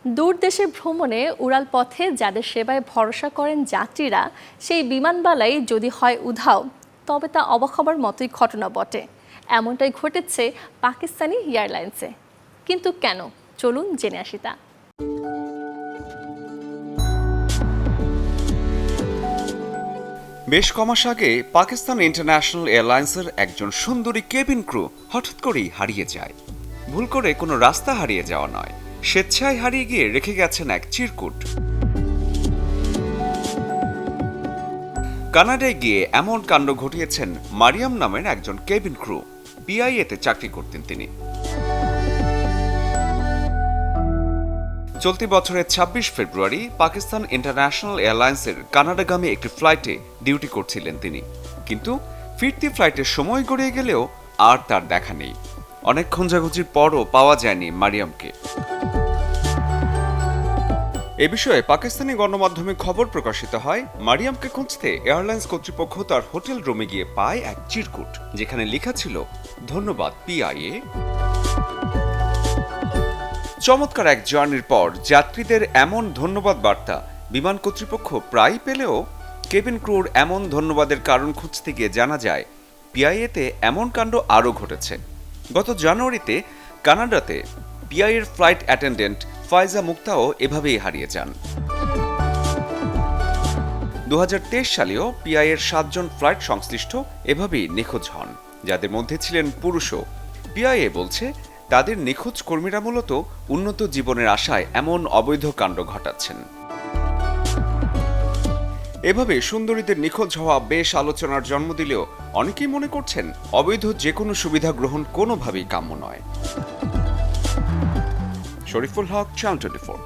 দূর দেশে ভ্রমণে উড়াল পথে যাদের সেবায় ভরসা করেন যাত্রীরা, সেই বিমানবালাই যদি হয় উধাও, তবে তা অবাক হবার মতোই ঘটনা বটে। এমনটাই ঘটেছে পাকিস্তানি এয়ারলাইন্সে। কিন্তু কেন, চলুন জেনে আসি তা। বেশ কমাস আগে পাকিস্তান ইন্টারন্যাশনাল এয়ারলাইন্সের একজন সুন্দরী কেবিন ক্রু হঠাৎ করেই হারিয়ে যায়। ভুল করে কোনো রাস্তা হারিয়ে যাওয়া নয়, স্বেচ্ছায় হারিয়ে গিয়ে রেখে গেছেন এক চিরকুট। কানাডায় গিয়ে এমন কাণ্ড ঘটিয়েছেন মারিয়াম নামের একজন কেবিন ক্রু। পিআইএতে চাকরি করতেন তিনি। চলতি বছরের ২৬ ফেব্রুয়ারি পাকিস্তান ইন্টারন্যাশনাল এয়ারলাইন্সের কানাডাগামী একটি ফ্লাইটে ডিউটি করছিলেন তিনি। কিন্তু ফিরতি ফ্লাইটের সময় গড়িয়ে গেলেও আর তার দেখা নেই। অনেক খোঁজাখুঁজির পরও পাওয়া যায়নি মারিয়ামকে। এ বিষয়ে পাকিস্তানি গণমাধ্যমে খবর প্রকাশিত হয়, মারিয়ামকে খুঁজতে এয়ারলাইন্স কর্তৃপক্ষ তার হোটেল রুমে গিয়ে পায় এক চিরকুট, যেখানে লেখা ছিল, ধন্যবাদ পিআইএ। চমৎকার এক জার্নির পর যাত্রীদের এমন ধন্যবাদ বার্তা বিমান কর্তৃপক্ষ প্রায় পেলেও কেবিন ক্রুর এমন ধন্যবাদের কারণ খুঁজতে গিয়ে জানা যায়, পিআইএতে এমন কাণ্ড আরও ঘটেছে। গত জানুয়ারিতে কানাডাতে পিআইএর ফ্লাইট অ্যাটেন্ডেন্ট ফাইজা মুক্তাও এভাবেই হারিয়ে যান। ২০২৩ সালেও পিআইএর ৭ জন ফ্লাইট সংশ্লিষ্ট এভাবেই নিখোঁজ হন, যাদের মধ্যে ছিলেন পুরুষও। পিআইএ বলছে, তাদের নিখোঁজ কর্মীরা মূলত উন্নত জীবনের আশায় এমন অবৈধ কাণ্ড ঘটাচ্ছেন। এভাবে সুন্দরীদের নিখোঁজ হওয়া বেশ আলোচনার জন্ম দিলেও অনেকেই মনে করছেন, অবৈধ যে কোনো সুবিধা গ্রহণ কোনোভাবেই কাম্য নয়। শরীফুল হক, চ্যানেল 24।